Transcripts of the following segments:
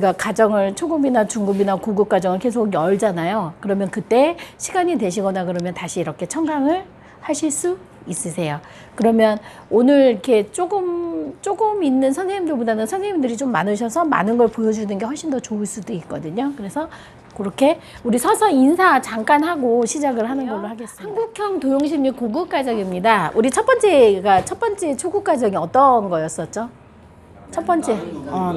저희가 가정을 초급이나 중급이나 고급 가정을 계속 열잖아요. 그러면 그때 시간이 되시거나 그러면 다시 이렇게 첨강을 하실 수 있으세요. 그러면 오늘 이렇게 조금 있는 선생님들보다는 선생님들이 좀 많으셔서 많은 걸 보여주는 게 훨씬 더 좋을 수도 있거든요. 그래서 그렇게 우리 서서 인사 잠깐 하고 시작을 하는 걸로 하겠습니다. 한국형 도용심리 고급 가정입니다. 우리 첫 번째 초급 가정이 어떤 거였었죠? 첫 번째,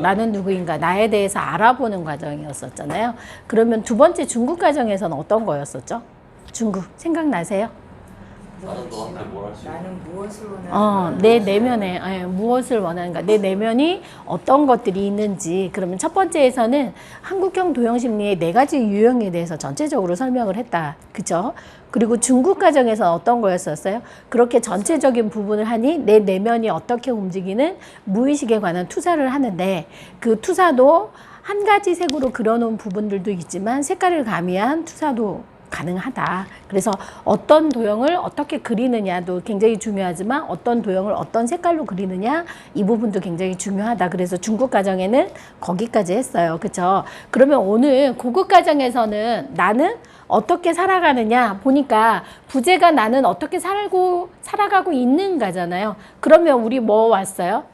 나는 누구인가, 나에 대해서 알아보는 과정이었었잖아요. 그러면 두 번째 중급 과정에서는 어떤 거였었죠? 중급, 생각나세요? 나는 너한테 뭘 할지. 나는 무엇을 원하는가? 내 내면에 무엇을 원하는가, 내 내면이 어떤 것들이 있는지. 그러면 첫 번째에서는 한국형 도형심리의 4가지 유형에 대해서 전체적으로 설명을 했다. 그죠? 그리고 중급 과정에서 어떤 거였었어요? 그렇게 전체적인 부분을 하니 내 내면이 어떻게 움직이는 무의식에 관한 투사를 하는데, 그 투사도 한 가지 색으로 그려놓은 부분들도 있지만 색깔을 가미한 투사도 가능하다. 그래서 어떤 도형을 어떻게 그리느냐도 굉장히 중요하지만 어떤 도형을 어떤 색깔로 그리느냐, 이 부분도 굉장히 중요하다. 그래서 중급 과정에는 거기까지 했어요. 그렇죠? 그러면 오늘 고급 과정에서는 나는 어떻게 살아가느냐 보니까 부제가 나는 어떻게 살아가고 있는가잖아요. 그러면 우리 뭐 왔어요?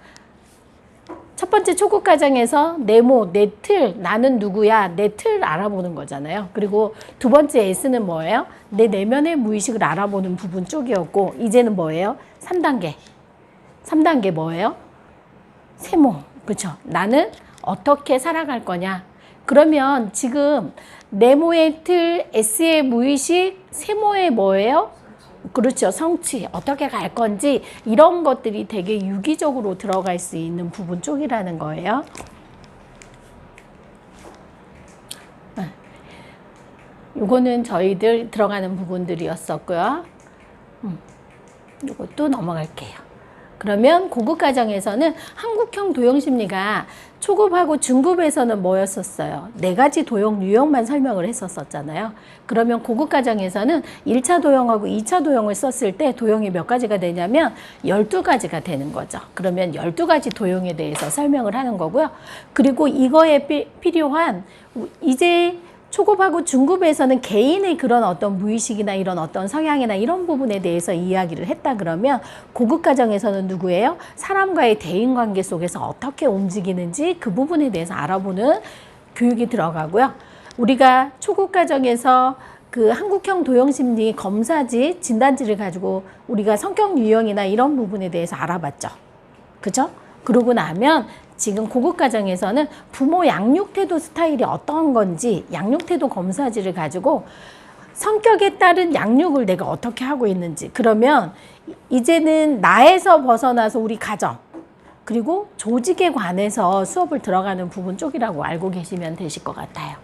첫 번째 초급 과정에서 네모, 내 틀, 나는 누구야, 내 틀 알아보는 거잖아요. 그리고 두 번째 S는 뭐예요? 내 내면의 무의식을 알아보는 부분 쪽이었고, 이제는 뭐예요? 3단계. 3단계 뭐예요? 세모. 그렇죠? 나는 어떻게 살아갈 거냐. 그러면 지금 네모의 틀, S의 무의식, 세모의 뭐예요? 그렇죠. 성취, 어떻게 갈 건지, 이런 것들이 되게 유기적으로 들어갈 수 있는 부분 쪽이라는 거예요. 요거는 저희들 들어가는 부분들이었었고요. 요것도 넘어갈게요. 그러면 고급 과정에서는 한국형 도형심리가 초급하고 중급에서는 뭐였었어요? 4가지 도형 유형만 설명을 했었잖아요. 그러면 고급 과정에서는 1차 도형하고 2차 도형을 썼을 때 도형이 몇 가지가 되냐면 12가지가 되는 거죠. 그러면 12가지 도형에 대해서 설명을 하는 거고요. 그리고 이거에 필요한 이제 초급하고 중급에서는 개인의 그런 어떤 무의식이나 이런 어떤 성향이나 이런 부분에 대해서 이야기를 했다 그러면, 고급 과정에서는 누구예요? 사람과의 대인관계 속에서 어떻게 움직이는지 그 부분에 대해서 알아보는 교육이 들어가고요. 우리가 초급 과정에서 그 한국형 도형심리 검사지, 진단지를 가지고 우리가 성격 유형이나 이런 부분에 대해서 알아봤죠. 그죠? 그러고 나면 지금 고급 과정에서는 부모 양육태도 스타일이 어떤 건지 양육태도 검사지를 가지고 성격에 따른 양육을 내가 어떻게 하고 있는지, 그러면 이제는 나에서 벗어나서 우리 가정 그리고 조직에 관해서 수업을 들어가는 부분 쪽이라고 알고 계시면 되실 것 같아요.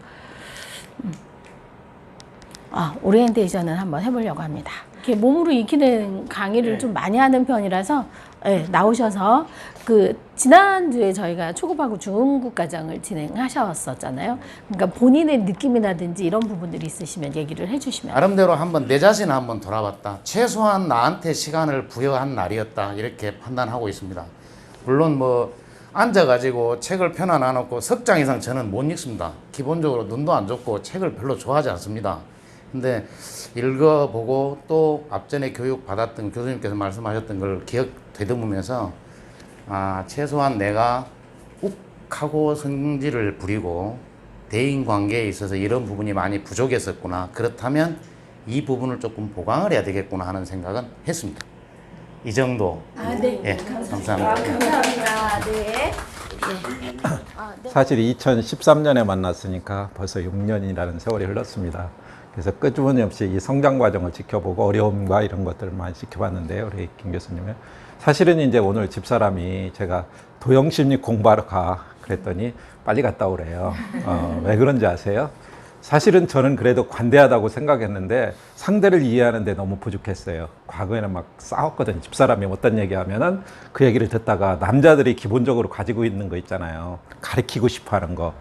오리엔테이션은 한번 해보려고 합니다. 이렇게 몸으로 익히는 강의를 좀 많이 하는 편이라서 나오셔서, 그 지난주에 저희가 초급하고 중급 과정을 진행하셨었잖아요. 그러니까 본인의 느낌이라든지 이런 부분들이 있으시면 얘기를 해주시면. 나름대로 한번 내 자신을 한번 돌아봤다. 최소한 나한테 시간을 부여한 날이었다. 이렇게 판단하고 있습니다. 물론 뭐 앉아가지고 책을 펴놔 놔놓고 석 장 이상 저는 못 읽습니다. 기본적으로 눈도 안 좋고 책을 별로 좋아하지 않습니다. 근데 읽어보고 또 앞전에 교육 받았던 교수님께서 말씀하셨던 걸 기억 되듬으면서 최소한 내가 욱하고 성질을 부리고 대인관계에 있어서 이런 부분이 많이 부족했었구나. 그렇다면 이 부분을 조금 보강을 해야 되겠구나 하는 생각은 했습니다. 이 정도. 네. 예, 감사합니다. 감사합니다. 네. 사실 2013년에 만났으니까 벌써 6년이라는 세월이 흘렀습니다. 그래서 끄주머니 없이 이 성장 과정을 지켜보고 어려움과 이런 것들을 많이 지켜봤는데요, 우리 김 교수님은. 사실은 이제 오늘 집사람이 제가 도형심리 공부하러 가 그랬더니 빨리 갔다 오래요. 왜 그런지 아세요? 사실은 저는 그래도 관대하다고 생각했는데 상대를 이해하는데 너무 부족했어요. 과거에는 막 싸웠거든요. 집사람이 어떤 얘기하면은 그 얘기를 듣다가 남자들이 기본적으로 가지고 있는 거 있잖아요. 가르치고 싶어 하는 거.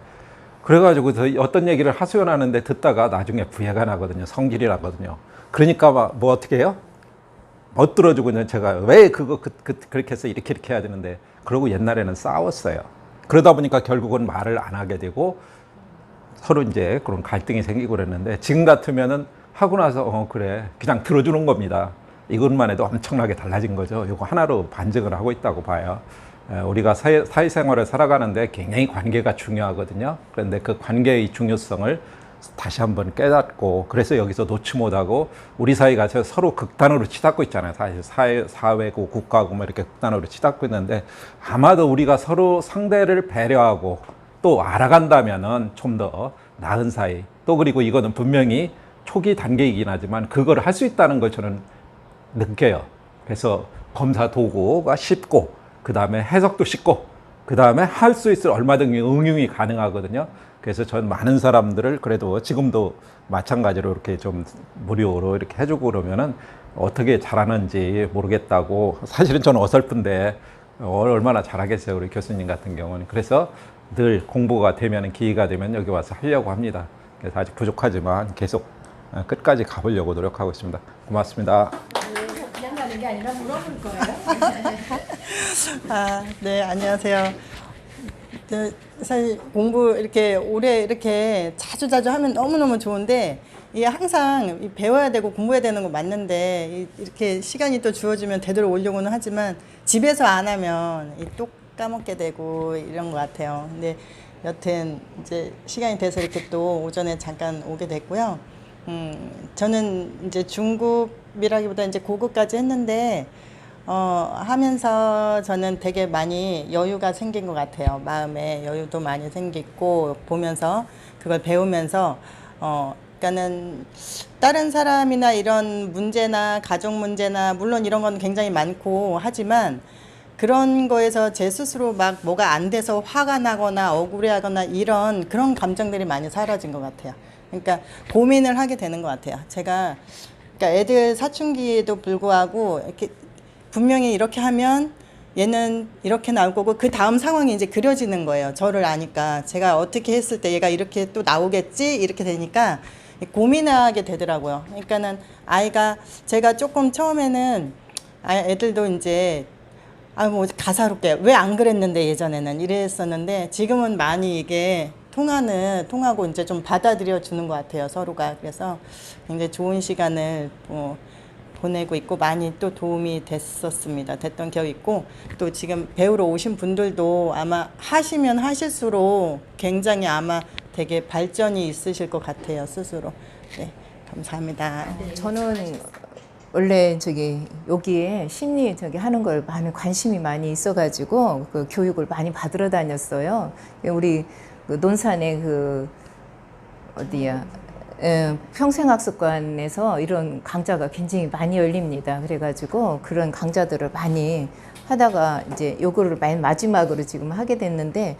그래가지고 어떤 얘기를 하소연하는데 듣다가 나중에 부해가 나거든요. 성질이 나거든요. 그러니까 뭐 어떻게 해요? 못 들어주고 제가 왜 그렇게 해서 이렇게 해야 되는데, 그러고 옛날에는 싸웠어요. 그러다 보니까 결국은 말을 안 하게 되고 서로 이제 그런 갈등이 생기고 그랬는데, 지금 같으면은 하고 나서 그래 그냥 들어주는 겁니다. 이것만 해도 엄청나게 달라진 거죠. 이거 하나로 반증을 하고 있다고 봐요. 우리가 사회생활을 살아가는데 굉장히 관계가 중요하거든요. 그런데 그 관계의 중요성을 다시 한번 깨닫고, 그래서 여기서 놓지 못하고 우리 사회가 서로 극단으로 치닫고 있잖아요. 사실 사회고 국가고 뭐 이렇게 극단으로 치닫고 있는데, 아마도 우리가 서로 상대를 배려하고 또 알아간다면은 좀 더 나은 사이, 또 그리고 이거는 분명히 초기 단계이긴 하지만 그걸 할 수 있다는 걸 저는 느껴요. 그래서 검사 도구가 쉽고, 그 다음에 해석도 쉽고, 그 다음에 할 수 있을 얼마든지 응용이 가능하거든요. 그래서 전 많은 사람들을 그래도 지금도 마찬가지로 이렇게 좀 무료로 이렇게 해주고 그러면은 어떻게 잘하는지 모르겠다고. 사실은 저는 어설픈데 얼마나 잘하겠어요, 우리 교수님 같은 경우는. 그래서 늘 공부가 되면, 기회가 되면 여기 와서 하려고 합니다. 그래서 아직 부족하지만 계속 끝까지 가보려고 노력하고 있습니다. 고맙습니다. 그냥 가는 게 아니라 물어볼 거예요. 네, 안녕하세요. 사실 공부 이렇게 오래 이렇게 자주 하면 너무너무 좋은데, 이게 항상 배워야 되고 공부해야 되는 거 맞는데, 이렇게 시간이 또 주어지면 되돌아오려고는 하지만 집에서 안 하면 또 까먹게 되고 이런 것 같아요. 근데 여튼 이제 시간이 돼서 이렇게 또 오전에 잠깐 오게 됐고요. 저는 이제 중급이라기보다 이제 고급까지 했는데, 하면서 저는 되게 많이 여유가 생긴 것 같아요. 마음에 여유도 많이 생기고, 보면서 그걸 배우면서, 그러니까는 다른 사람이나 이런 문제나 가족 문제나 물론 이런 건 굉장히 많고 하지만, 그런 거에서 제 스스로 막 뭐가 안 돼서 화가 나거나 억울해하거나 이런 그런 감정들이 많이 사라진 것 같아요. 그러니까 고민을 하게 되는 것 같아요. 제가 그러니까 애들 사춘기에도 불구하고 이렇게 분명히 이렇게 하면 얘는 이렇게 나올 거고, 그 다음 상황이 이제 그려지는 거예요. 저를 아니까. 제가 어떻게 했을 때 얘가 이렇게 또 나오겠지 이렇게 되니까 고민하게 되더라고요. 그러니까는 아이가, 제가 조금 처음에는 애들도 이제 뭐 가사롭게 왜 안 그랬는데 예전에는 이랬었는데, 지금은 많이 이게 통하고 이제 좀 받아들여 주는 것 같아요, 서로가. 그래서 굉장히 좋은 시간을 보내고 있고 많이 또 도움이 됐던 기억이 있고, 또 지금 배우러 오신 분들도 아마 하시면 하실수록 굉장히 아마 되게 발전이 있으실 것 같아요, 스스로. 네, 감사합니다. 저는 원래 여기에 심리 하는 걸 많이 관심이 많이 있어가지고 그 교육을 많이 받으러 다녔어요. 우리 그 논산의 평생학습관에서 이런 강좌가 굉장히 많이 열립니다. 그래가지고 그런 강좌들을 많이 하다가 이제 요거를 마지막으로 지금 하게 됐는데,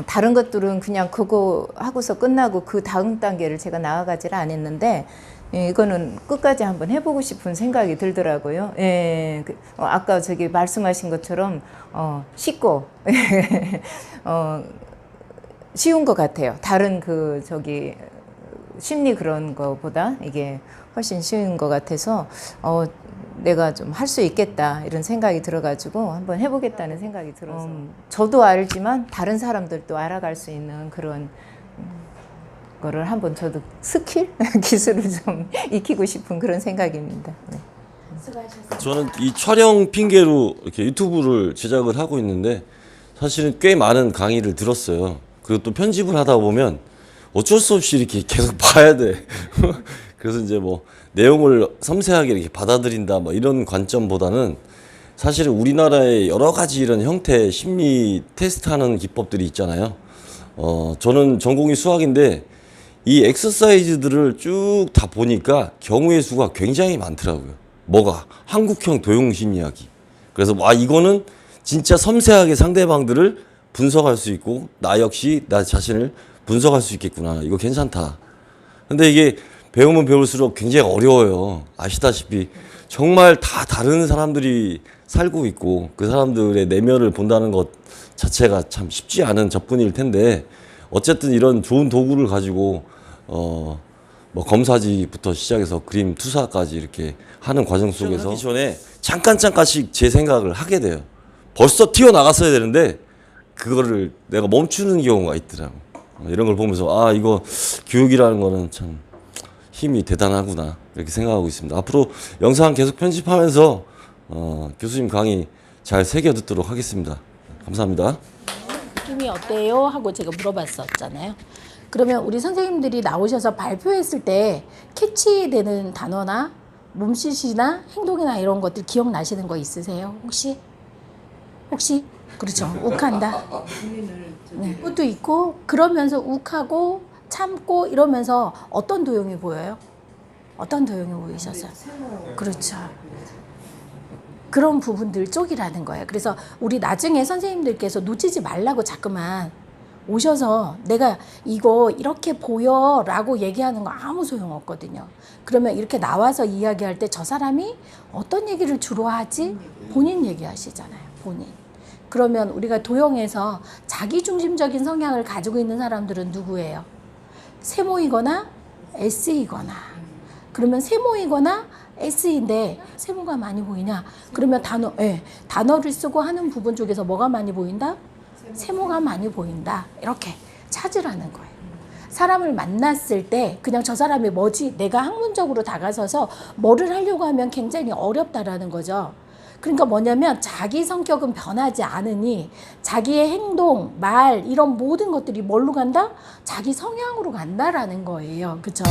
다른 것들은 그냥 그거 하고서 끝나고 그 다음 단계를 제가 나아가지를 않았는데, 이거는 끝까지 한번 해보고 싶은 생각이 들더라고요. 예, 아까 말씀하신 것처럼 쉽고 쉬운 것 같아요. 다른 심리 그런 거보다 이게 훨씬 쉬운 것 같아서 내가 좀 할 수 있겠다 이런 생각이 들어가지고 한번 해보겠다는 생각이 들어서 저도 알지만 다른 사람들도 알아갈 수 있는 그런 거를 한번 저도 스킬? 기술을 좀 익히고 싶은 그런 생각입니다. 네. 저는 이 촬영 핑계로 이렇게 유튜브를 제작을 하고 있는데, 사실은 꽤 많은 강의를 들었어요. 그리고 또 편집을 하다 보면 어쩔 수 없이 이렇게 계속 봐야 돼. 그래서 이제 뭐 내용을 섬세하게 이렇게 받아들인다 뭐 이런 관점보다는, 사실은 우리나라에 여러 가지 이런 형태의 심리 테스트하는 기법들이 있잖아요. 저는 전공이 수학인데 이 엑서사이즈들을 쭉 다 보니까 경우의 수가 굉장히 많더라고요. 뭐가? 한국형 도용 심리학이. 그래서 이거는 진짜 섬세하게 상대방들을 분석할 수 있고, 나 역시 나 자신을 분석할 수 있겠구나. 이거 괜찮다. 근데 이게 배우면 배울수록 굉장히 어려워요. 아시다시피 정말 다 다른 사람들이 살고 있고, 그 사람들의 내면을 본다는 것 자체가 참 쉽지 않은 접근일 텐데, 어쨌든 이런 좋은 도구를 가지고 뭐 검사지부터 시작해서 그림 투사까지 이렇게 하는 과정 속에서 하기 전에 잠깐씩 제 생각을 하게 돼요. 벌써 튀어나갔어야 되는데 그거를 내가 멈추는 경우가 있더라고. 이런 걸 보면서 아 이거 교육이라는 거는 참 힘이 대단하구나 이렇게 생각하고 있습니다. 앞으로 영상 계속 편집하면서 교수님 강의 잘 새겨 듣도록 하겠습니다. 감사합니다. 느낌이 어때요? 하고 제가 물어봤었잖아요. 그러면 우리 선생님들이 나오셔서 발표했을 때 캐치되는 단어나 몸짓이나 행동이나 이런 것들 기억나시는 거 있으세요? 혹시? 그렇죠. 욱한다. 네. 그것도 있고 그러면서 욱하고 참고 이러면서 어떤 도형이 보여요? 어떤 도형이 보이셨어요? 그렇죠. 그런 부분들 쪽이라는 거예요. 그래서 우리 나중에 선생님들께서 놓치지 말라고 자꾸만 오셔서 내가 이거 이렇게 보여 라고 얘기하는 거 아무 소용없거든요. 그러면 이렇게 나와서 이야기할 때 저 사람이 어떤 얘기를 주로 하지? 본인 얘기하시잖아요. 본인. 그러면 우리가 도형에서 자기중심적인 성향을 가지고 있는 사람들은 누구예요? 세모이거나 S이거나. 그러면 세모이거나 S인데 세모가 많이 보이냐? 그러면 단어를 쓰고 하는 부분 쪽에서 뭐가 많이 보인다? 세모가 많이 보인다. 이렇게 찾으라는 거예요. 사람을 만났을 때 그냥 저 사람이 뭐지? 내가 학문적으로 다가서서 뭐를 하려고 하면 굉장히 어렵다라는 거죠. 그러니까 뭐냐면 자기 성격은 변하지 않으니 자기의 행동, 말 이런 모든 것들이 뭘로 간다? 자기 성향으로 간다라는 거예요. 그렇죠?